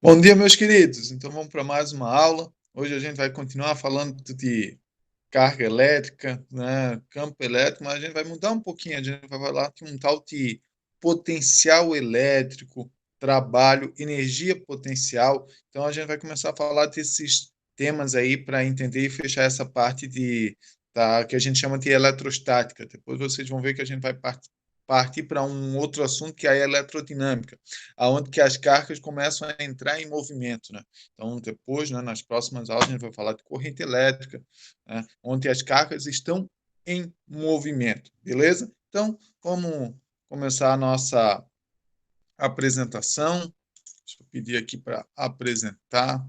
Bom dia, meus queridos. Então vamos para mais uma aula. Hoje a gente vai continuar falando de carga elétrica, né, campo elétrico, mas a gente vai mudar um pouquinho. A gente vai falar de um tal de potencial elétrico, trabalho, energia potencial. Então a gente vai começar a falar desses temas aí para entender e fechar essa parte que a gente chama de eletrostática. Depois vocês vão ver que a gente vai partir para um outro assunto que é a elerodinâmica, aonde que as cargas começam a entrar em movimento, né? Então, depois, né, nas próximas aulas, a gente vai falar de corrente elétrica, né, onde as cargas estão em movimento, beleza? Então, vamos começar a nossa apresentação. Deixa eu pedir aqui para apresentar.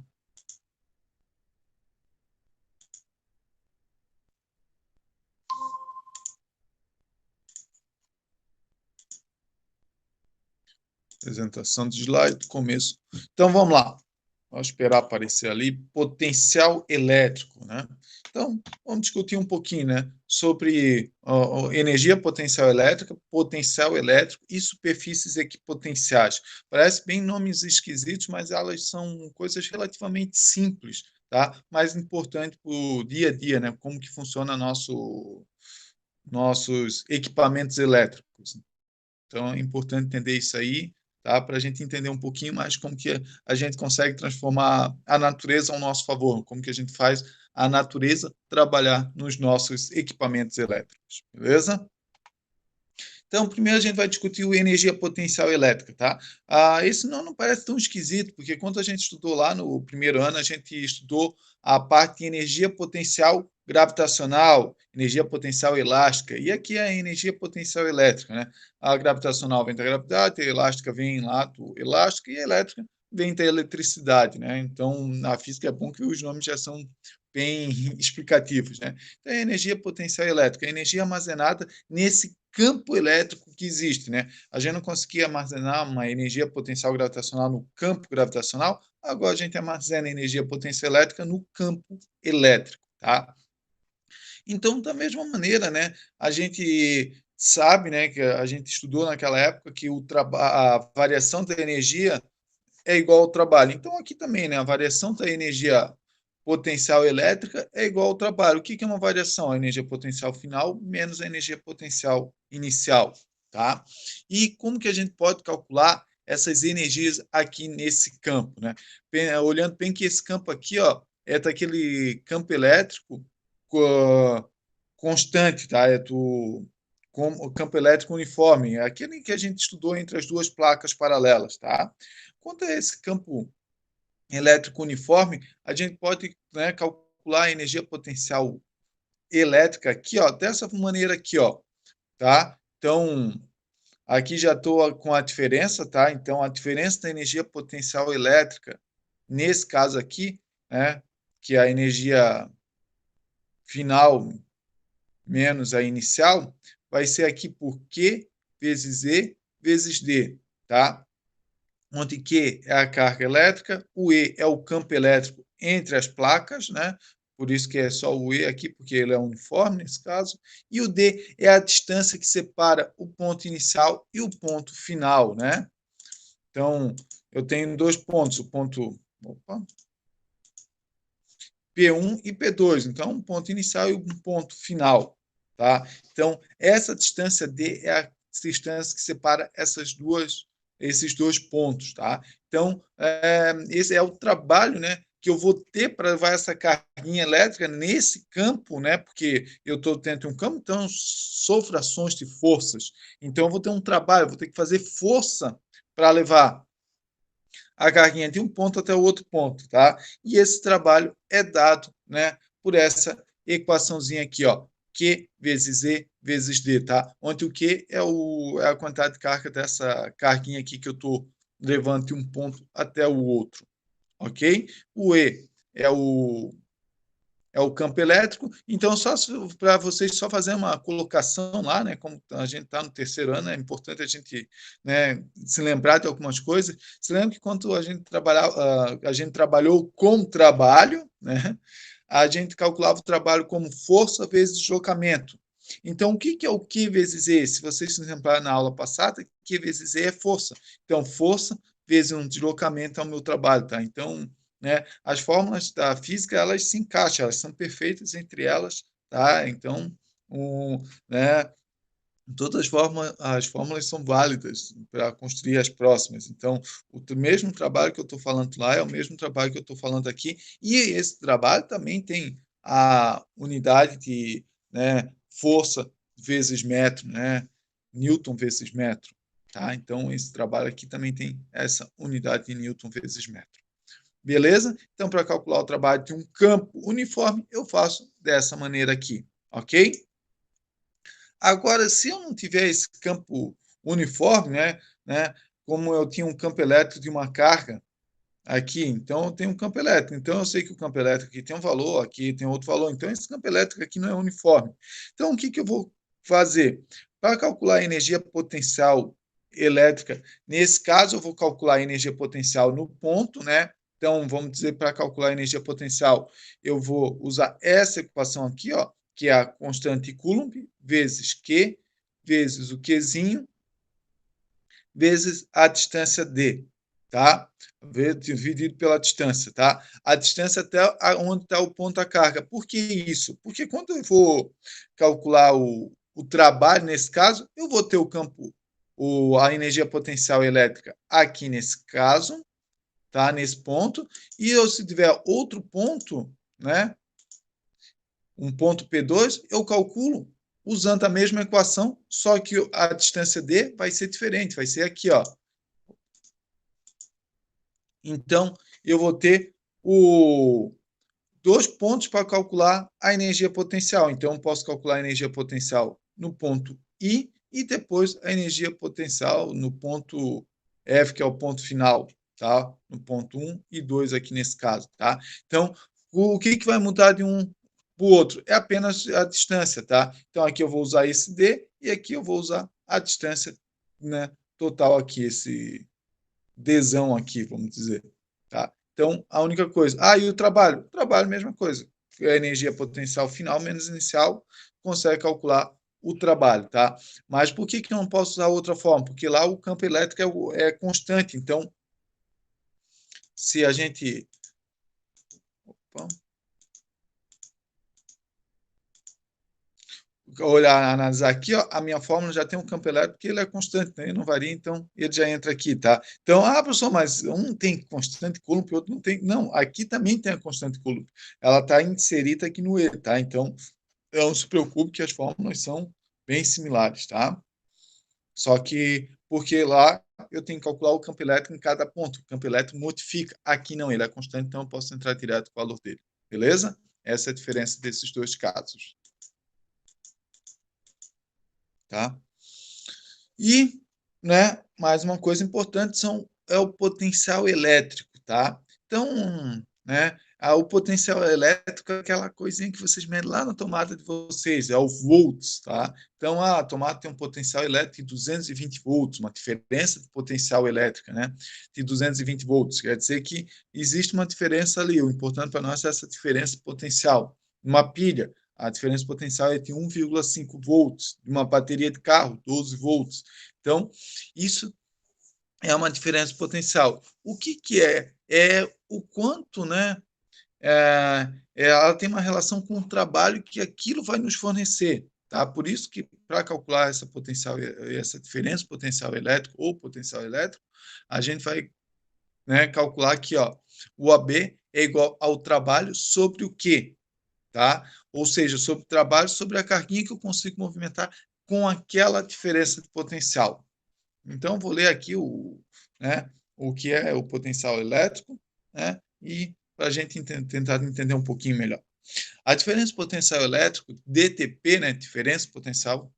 Apresentação de slide do começo. Então, vamos lá. Vamos esperar aparecer ali, potencial elétrico, né? Então, vamos discutir um pouquinho, né, sobre energia potencial elétrico e superfícies equipotenciais. Parece bem nomes esquisitos, mas elas são coisas relativamente simples, tá? Mais importante para o dia a dia, né? Como que funciona nossos equipamentos elétricos. Então, é importante entender isso aí, tá? Para a gente entender um pouquinho mais como que a gente consegue transformar a natureza ao nosso favor, como que a gente faz a natureza trabalhar nos nossos equipamentos elétricos, beleza? Então, primeiro a gente vai discutir o energia potencial elétrica, tá? Esse não parece tão esquisito, porque quando a gente estudou lá no primeiro ano, a gente estudou a parte de energia potencial gravitacional, energia potencial elástica, e aqui é a energia potencial elétrica, né? A gravitacional vem da gravidade, a elástica vem lá do elástico, e a elétrica vem da eletricidade, né? Então, na física é bom que os nomes já são bem explicativos, né? Então, a energia potencial elétrica, a energia armazenada nesse campo elétrico que existe, né? A gente não conseguia armazenar uma energia potencial gravitacional no campo gravitacional, agora a gente armazena energia potencial elétrica no campo elétrico, tá? Então, da mesma maneira, né, a gente sabe, né, que a gente estudou naquela época que a variação da energia é igual ao trabalho. Então, aqui também, né, a variação da energia potencial elétrica é igual ao trabalho. O que é uma variação? A energia potencial final menos a energia potencial inicial, tá? E como que a gente pode calcular essas energias aqui nesse campo, né? Olhando bem que esse campo aqui, ó, é daquele campo elétrico constante, tá? O campo elétrico uniforme, é aquele que a gente estudou entre as duas placas paralelas, tá? Quanto a esse campo elétrico uniforme, a gente pode, né, calcular a energia potencial elétrica aqui, ó, dessa maneira aqui, ó, tá? Então, aqui já estou com a diferença, tá? Então, a diferença da energia potencial elétrica, nesse caso aqui, né, que é a energia final menos a inicial, vai ser aqui por Q vezes E vezes D, tá? Onde Q é a carga elétrica, o E é o campo elétrico entre as placas, né? Por isso que é só o E aqui, porque ele é uniforme nesse caso, e o D é a distância que separa o ponto inicial e o ponto final, né? Então, eu tenho dois pontos, o ponto P1 e P2, então um ponto inicial e um ponto final, tá? Então, essa distância D é a distância que separa esses dois pontos, tá? Então, esse é o trabalho, né, que eu vou ter para levar essa carguinha elétrica nesse campo, né? Porque eu estou dentro de um campo, então eu sofro ações de forças. Então, eu vou ter um trabalho, vou ter que fazer força para levar a carguinha de um ponto até o outro ponto, tá? E esse trabalho é dado, né, por essa equaçãozinha aqui, ó, Q vezes E vezes D, tá? Onde o Q é a quantidade de carga dessa carguinha aqui que eu estou levando de um ponto até o outro, ok? O E é o campo elétrico. Então, só para vocês só fazer uma colocação lá, né? Como a gente está no terceiro ano, é importante a gente, né, se lembrar de algumas coisas. Se lembra que quando a gente trabalhou com trabalho, né? A gente calculava o trabalho como força vezes deslocamento. Então, o que é o Q vezes E? Se vocês se lembrarem na aula passada, Q vezes E é força. Então, força vezes um deslocamento ao meu trabalho, tá? Então, né, as fórmulas da física, elas se encaixam, elas são perfeitas entre elas, tá? Então, né, todas as fórmulas são válidas para construir as próximas. Então, o mesmo trabalho que eu estou falando lá é o mesmo trabalho que eu estou falando aqui, e esse trabalho também tem a unidade de, né, força vezes metro, né, Newton vezes metro. Tá? Então, esse trabalho aqui também tem essa unidade de Newton vezes metro. Beleza? Então, para calcular o trabalho de um campo uniforme, eu faço dessa maneira aqui, ok? Agora, se eu não tiver esse campo uniforme, né, como eu tinha um campo elétrico de uma carga aqui, então eu tenho um campo elétrico. Então eu sei que o campo elétrico aqui tem um valor, aqui tem outro valor. Então esse campo elétrico aqui não é uniforme. Então o que eu vou fazer? Para calcular a energia potencial elétrica, nesse caso eu vou calcular a energia potencial no ponto, né? Então vamos dizer, para calcular a energia potencial, eu vou usar essa equação aqui, ó, que é a constante Coulomb vezes Q vezes o Qzinho vezes a distância d, tá? Dividido pela distância, tá? A distância até onde está o ponto da carga. Por que isso? Porque quando eu for calcular o trabalho, nesse caso, eu vou ter o campo, a energia potencial elétrica aqui nesse caso, tá? Nesse ponto. E eu, se tiver outro ponto, né? Um ponto P2, eu calculo usando a mesma equação, só que a distância D vai ser diferente, vai ser aqui, ó. Então, eu vou ter dois pontos para calcular a energia potencial. Então, eu posso calcular a energia potencial no ponto I e depois a energia potencial no ponto F, que é o ponto final, tá? No ponto 1 e 2 aqui nesse caso, tá? Então, o que vai mudar de um para o outro? É apenas a distância, tá? Então, aqui eu vou usar esse D e aqui eu vou usar a distância, né, total aqui, esse Dzão aqui, vamos dizer. Tá? Então, a única coisa. Ah, e o trabalho? O trabalho, mesma coisa. A energia potencial final menos inicial consegue calcular o trabalho, tá? Mas por que eu não posso usar outra forma? Porque lá o campo elétrico é constante. Então, se a gente. Opa, olhar, analisar aqui, ó, a minha fórmula já tem um campo elétrico que ele é constante, né? Ele não varia, então ele já entra aqui, tá? Então, professor, mas um tem constante Coulomb e o outro não tem. Não, aqui também tem a constante Coulomb. Ela está inserida aqui no E, tá? Então, não se preocupe que as fórmulas são bem similares, tá? Só que, porque lá eu tenho que calcular o campo elétrico em cada ponto. O campo elétrico modifica. Aqui não, ele é constante, então eu posso entrar direto com o valor dele. Beleza? Essa é a diferença desses dois casos. Tá? E, né, mais uma coisa importante é o potencial elétrico, tá? Então, né, o potencial elétrico é aquela coisinha que vocês medem lá na tomada de vocês, é o volts, tá? Então, a tomada tem um potencial elétrico de 220 volts, uma diferença de potencial elétrica, né, de 220 volts. Quer dizer que existe uma diferença ali. O importante para nós é essa diferença potencial. Uma pilha, a diferença potencial é de 1,5 volts, de uma bateria de carro, 12 volts. Então, isso é uma diferença potencial. O que é? É o quanto, né? Ela tem uma relação com o trabalho que aquilo vai nos fornecer. Tá? Por isso que, para calcular essa diferença potencial elétrico ou potencial elétrico, a gente vai, né, calcular aqui, ó, o AB é igual ao trabalho sobre o quê? Tá? Ou seja, sobre o trabalho, sobre a carguinha que eu consigo movimentar com aquela diferença de potencial. Então, vou ler aqui né, o que é o potencial elétrico, né, e para a gente tentar entender um pouquinho melhor. A diferença de potencial elétrico, DTP, né, diferença potencial,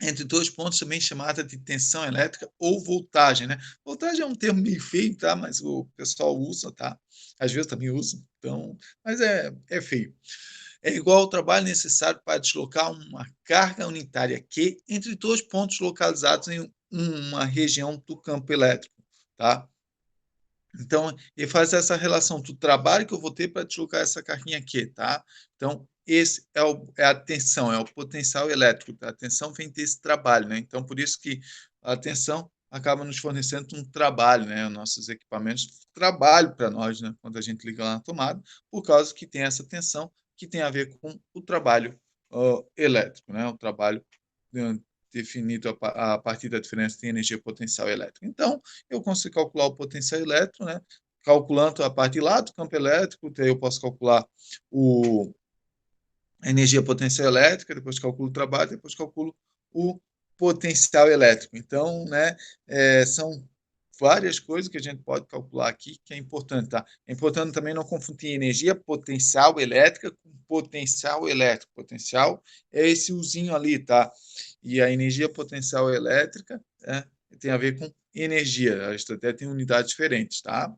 entre dois pontos também chamada de tensão elétrica ou voltagem, né? Voltagem é um termo meio feio, tá? Mas o pessoal usa, tá? Às vezes também usa, então, mas é feio. É igual ao trabalho necessário para deslocar uma carga unitária Q entre dois pontos localizados em uma região do campo elétrico, tá? Então, ele faz essa relação do trabalho que eu vou ter para deslocar essa carrinha aqui, tá? Então, esse é a tensão, é o potencial elétrico. Tá? A tensão vem desse trabalho, né? Então, por isso que a tensão acaba nos fornecendo um trabalho, né? Nossos equipamentos trabalho para nós, né? Quando a gente liga lá na tomada, por causa que tem essa tensão que tem a ver com o trabalho elétrico, né? O trabalho definido a partir da diferença de energia potencial elétrica. Então, eu consigo calcular o potencial elétrico, né? Calculando a parte lá do campo elétrico, daí eu posso calcular a energia potencial elétrica, depois calculo o trabalho, depois calculo o potencial elétrico. Então, né, são várias coisas que a gente pode calcular aqui que é importante, tá? É importante também não confundir energia potencial elétrica com potencial elétrico. Potencial é esse uzinho ali, tá? E a energia potencial elétrica tem a ver com energia. Elas até têm unidades diferentes, tá?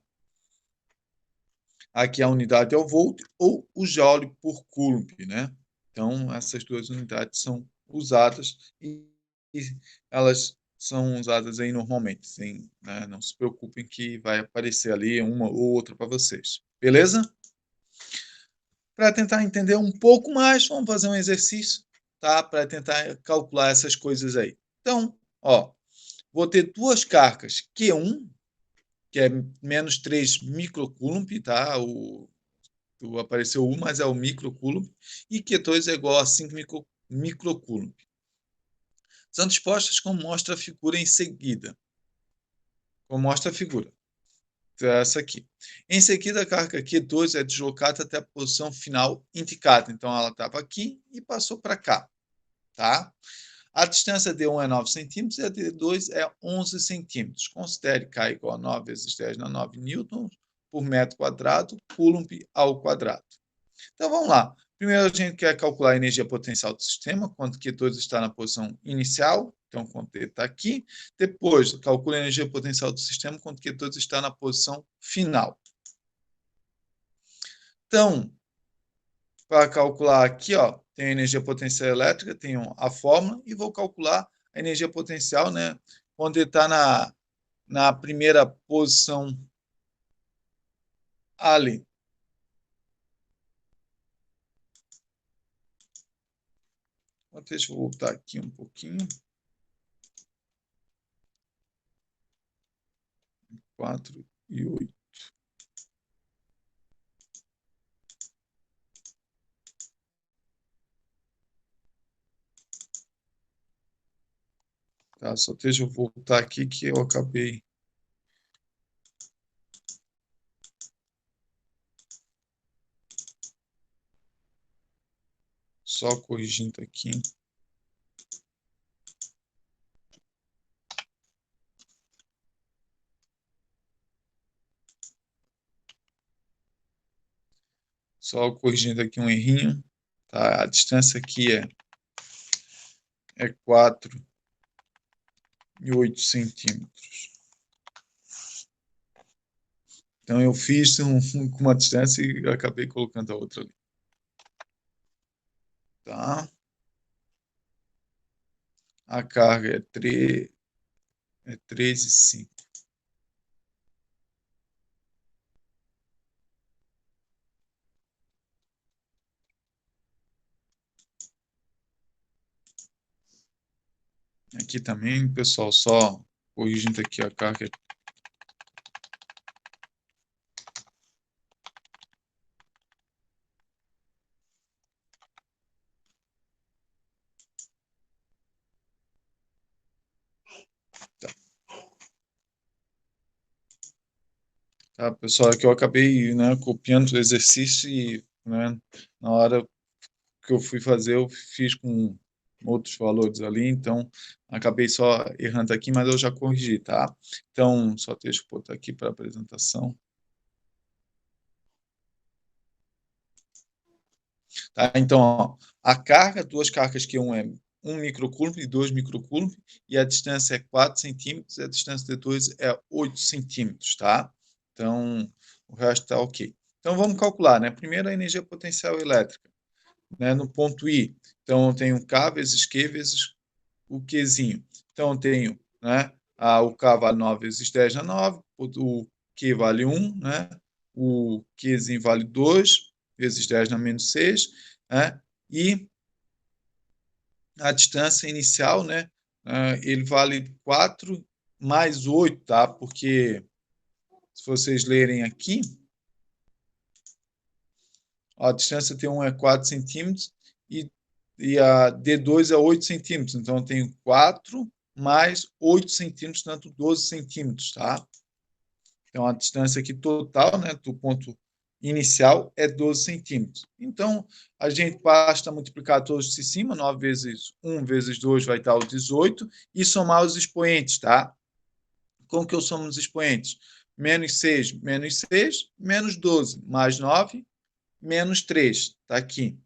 Aqui a unidade é o volt ou o joule por coulomb, né? Então, essas duas unidades são usadas e elas são usadas aí normalmente. Sim, né? Não se preocupem que vai aparecer ali uma ou outra para vocês. Beleza? Para tentar entender um pouco mais, vamos fazer um exercício, tá? Para tentar calcular essas coisas aí. Então, ó, vou ter duas cargas Q1, que é menos 3 microcoulomb, tá? Apareceu 1, mas é o microcoulomb, e Q2 é igual a 5 microcoulomb. São dispostas como mostra a figura em seguida. Como mostra a figura. Essa aqui. Em seguida, a carga Q2 é deslocada até a posição final indicada. Então, ela estava aqui e passou para cá. Tá? A distância D1 é 9 centímetros e a D2 é 11 centímetros. Considere K igual a 9 vezes 10 na 9 newtons por metro quadrado, coulomb ao quadrado. Então, vamos lá. Primeiro, a gente quer calcular a energia potencial do sistema, quanto Q2 está na posição inicial. Então, quanto ele está aqui. Depois, calcula a energia potencial do sistema, quanto Q2 está na posição final. Então, para calcular aqui, ó, tem a energia potencial elétrica, tenho a fórmula, e vou calcular a energia potencial, né, quando ele está na primeira posição ali. Deixa eu voltar aqui um pouquinho. 4 e 8. Tá, só deixa eu voltar aqui que eu acabei. Só corrigindo aqui. Só corrigindo aqui um errinho. Tá? A distância aqui é 4,8 centímetros. Então, eu fiz com uma distância e acabei colocando a outra ali. Tá? A carga é 13,5. Aqui também, pessoal, só corrigindo aqui a carga. Tá. Tá, pessoal, aqui eu acabei, né, copiando o exercício e, né, na hora que eu fui fazer, eu fiz com outros valores ali, então acabei só errando aqui, mas eu já corrigi, tá? Então, só deixa eu botar aqui para a apresentação. Tá? Então, ó, a carga, duas cargas que um é 1 microcoulomb e 2 microcoulomb, e a distância é 4 centímetros, e a distância de 2 é 8 centímetros, tá? Então, o resto está ok. Então, vamos calcular, né? Primeiro, a energia potencial elétrica, né? No ponto I. Então, eu tenho K vezes Q vezes o Qzinho. Então, eu tenho, né? O K vale 9 vezes 10 na 9, o Q vale 1, né? O Qzinho vale 2 vezes 10 na menos 6, né? E a distância inicial, né? Ele vale 4 mais 8, tá? Porque se vocês lerem aqui, a distância T1 é 4 centímetros e a D2 é 8 centímetros. Então, eu tenho 4 mais 8 centímetros, tanto 12 centímetros, tá? Então, a distância aqui total, né, do ponto inicial é 12 centímetros. Então, a gente basta multiplicar todos de cima, 9 vezes 1 vezes 2 vai dar o 18, e somar os expoentes, tá? Como que eu somo os expoentes? Menos 6, menos 12, mais 9, menos 3, tá aqui.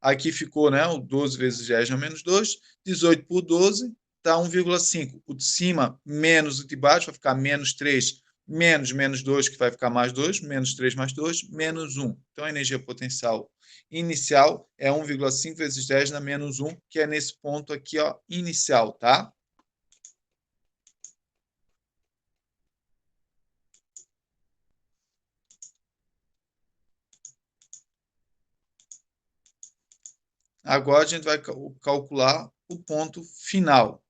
Aqui ficou, né, o 12 vezes 10 é menos 2, 18 por 12 dá 1,5. O de cima menos o de baixo vai ficar menos 3, menos 2, que vai ficar mais 2, menos 3 mais 2, menos 1. Então, a energia potencial inicial é 1,5 vezes 10 na menos 1, que é nesse ponto aqui, ó, inicial, tá? Agora a gente vai calcular o ponto final.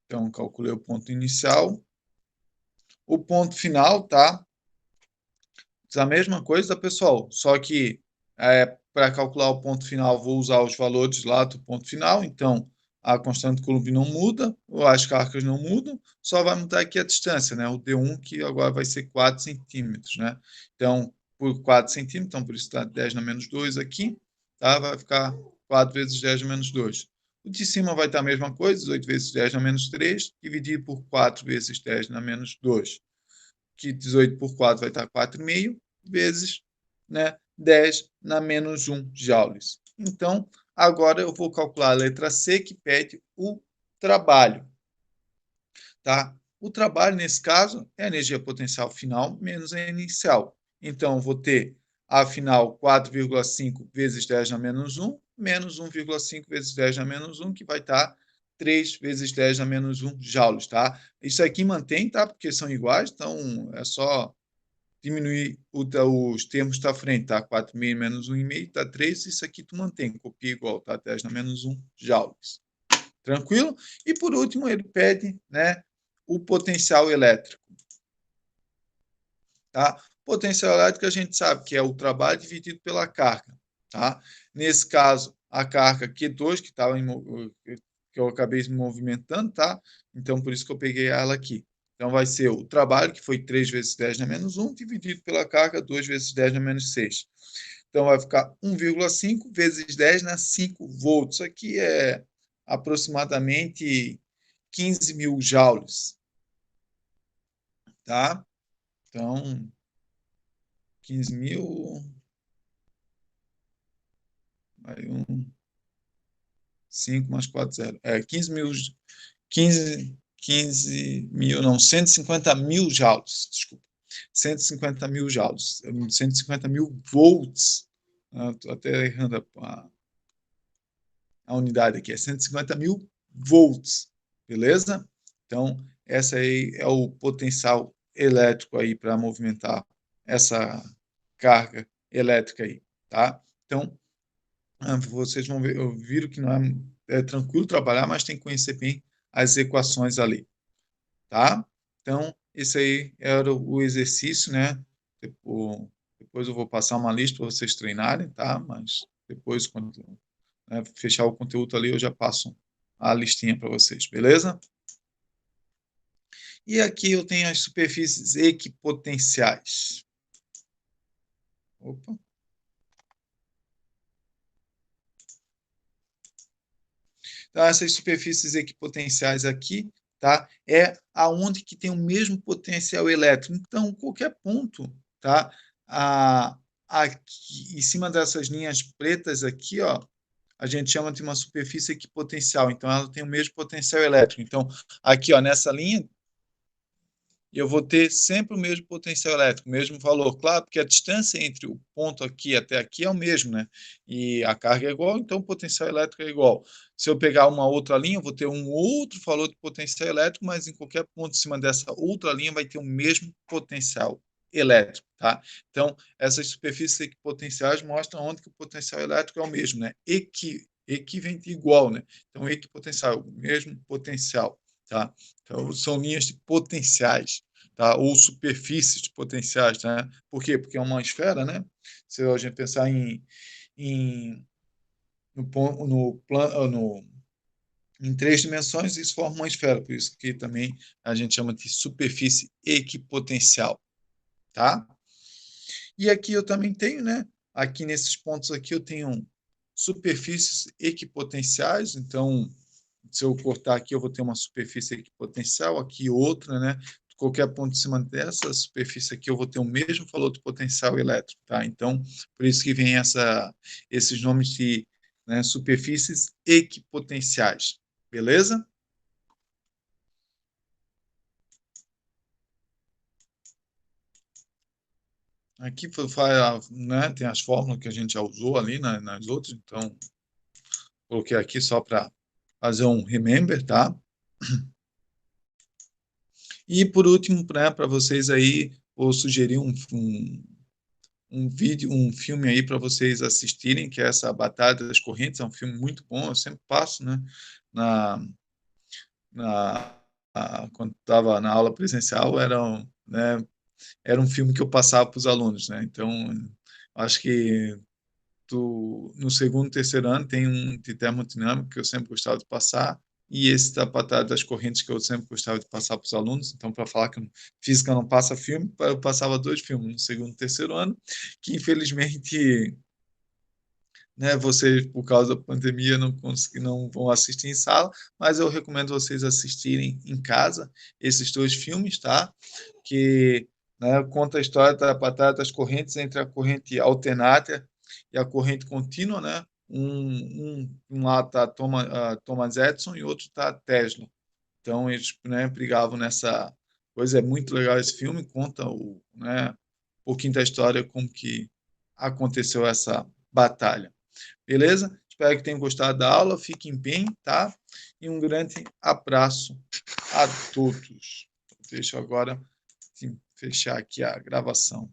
Então, calculei o ponto inicial. O ponto final, tá? A mesma coisa, pessoal, só que para calcular o ponto final, vou usar os valores lá do ponto final. Então, a constante de Coulomb não muda, as cargas não mudam, só vai mudar aqui a distância, né? O D1, que agora vai ser 4 centímetros, né? Então, por 4 centímetros, então por isso está 10 na menos 2 aqui, tá? Vai ficar 4 vezes 10 na menos 2. O de cima vai estar a mesma coisa, 18 vezes 10 na menos 3, dividido por 4 vezes 10 na menos 2, que 18 por 4 vai estar 4,5, vezes, né, 10 na menos 1 joules. Então, agora eu vou calcular a letra C, que pede o trabalho. Tá? O trabalho, nesse caso, é a energia potencial final menos a inicial. Então, vou ter a final 4,5 vezes 10 na menos 1, menos 1,5 vezes 10 na menos 1, que vai estar 3 vezes 10 na menos 1 joules, tá? Isso aqui mantém, tá? Porque são iguais, então é só diminuir os termos da frente, tá? 4,5 menos 1,5 dá 3, isso aqui tu mantém, copia igual, tá? 10 na menos 1 joules. Tranquilo? E por último, ele pede, né, o potencial elétrico. Tá? Potencial elétrico a gente sabe que é o trabalho dividido pela carga. Tá? Nesse caso, a carga Q2, que eu acabei me movimentando, tá? Então, por isso que eu peguei ela aqui. Então, vai ser o trabalho, que foi 3 vezes 10 na menos 1, dividido pela carga 2 vezes 10 na menos 6. Então, vai ficar 1,5 vezes 10 na 5 volts. Isso aqui é aproximadamente 15 mil joules. Tá? Então, 15 mil... Aí 5 mais 4, 0. 15 mil... 15 mil, não, 150 mil joules, desculpa. 150 mil joules, 150 mil volts. Estou até errando a unidade aqui, é 150 mil volts, beleza? Então, essa aí é o potencial elétrico aí para movimentar essa carga elétrica aí, tá? Então, vocês vão ver, viram que não é tranquilo trabalhar, mas tem que conhecer bem as equações ali, tá? Então, esse aí era o exercício, né? Depois eu vou passar uma lista para vocês treinarem, tá? Mas depois, quando fechar o conteúdo ali, eu já passo a listinha para vocês, beleza? E aqui eu tenho as superfícies equipotenciais. Opa. Então, essas superfícies equipotenciais aqui, tá? É aonde que tem o mesmo potencial elétrico. Então, qualquer ponto, tá? Aqui, em cima dessas linhas pretas aqui, ó, a gente chama de uma superfície equipotencial. Então, ela tem o mesmo potencial elétrico. Então, aqui, ó, nessa linha, e eu vou ter sempre o mesmo potencial elétrico, o mesmo valor. Claro, porque a distância entre o ponto aqui até aqui é o mesmo, né? E a carga é igual, então o potencial elétrico é igual. Se eu pegar uma outra linha, eu vou ter um outro valor de potencial elétrico, mas em qualquer ponto em cima dessa outra linha vai ter o mesmo potencial elétrico, tá? Então, essas superfícies equipotenciais mostram onde que o potencial elétrico é o mesmo, né? Equi vem de igual, né? Então, equipotencial, o mesmo potencial, tá? Então, são linhas de potenciais, tá? Ou superfícies de potenciais, né? Por quê? Porque é uma esfera, né? Se a gente pensar em em 3 dimensões, isso forma uma esfera, por isso que também a gente chama de superfície equipotencial, tá? E aqui eu também tenho, né? Aqui nesses pontos aqui eu tenho superfícies equipotenciais, então se eu cortar aqui eu vou ter uma superfície equipotencial, aqui outra, né? Qualquer ponto em cima dessa superfície aqui eu vou ter o mesmo valor de potencial elétrico, tá? Então, por isso que vem esses nomes de, né, superfícies equipotenciais, beleza? Aqui né, tem as fórmulas que a gente já usou ali nas outras, então coloquei aqui só para fazer um remember, tá? E por último, né, para vocês aí, vou sugerir um vídeo, um filme aí para vocês assistirem, que é essa Batalha das Correntes, é um filme muito bom, eu sempre passo, né, na, quando estava na aula presencial, era um filme que eu passava para os alunos, né, então acho que no segundo, terceiro ano tem um de termodinâmica que eu sempre gostava de passar, e esse da Batalha das Correntes que eu sempre gostava de passar para os alunos. Então, para falar que física não passa filme, eu passava 2 filmes no segundo e terceiro ano, que infelizmente, né, vocês, por causa da pandemia, não vão assistir em sala, mas eu recomendo vocês assistirem em casa esses 2 filmes, tá? Que, né, conta a história da Batalha das Correntes entre a corrente alternária e a corrente contínua, né? Um lá está Thomas Edison e outro está Tesla. Então, eles, né, brigavam nessa coisa. É muito legal esse filme, conta né, um pouquinho da história, como que aconteceu essa batalha. Beleza? Espero que tenham gostado da aula. Fiquem bem, tá? E um grande abraço a todos. Deixa eu agora fechar aqui a gravação.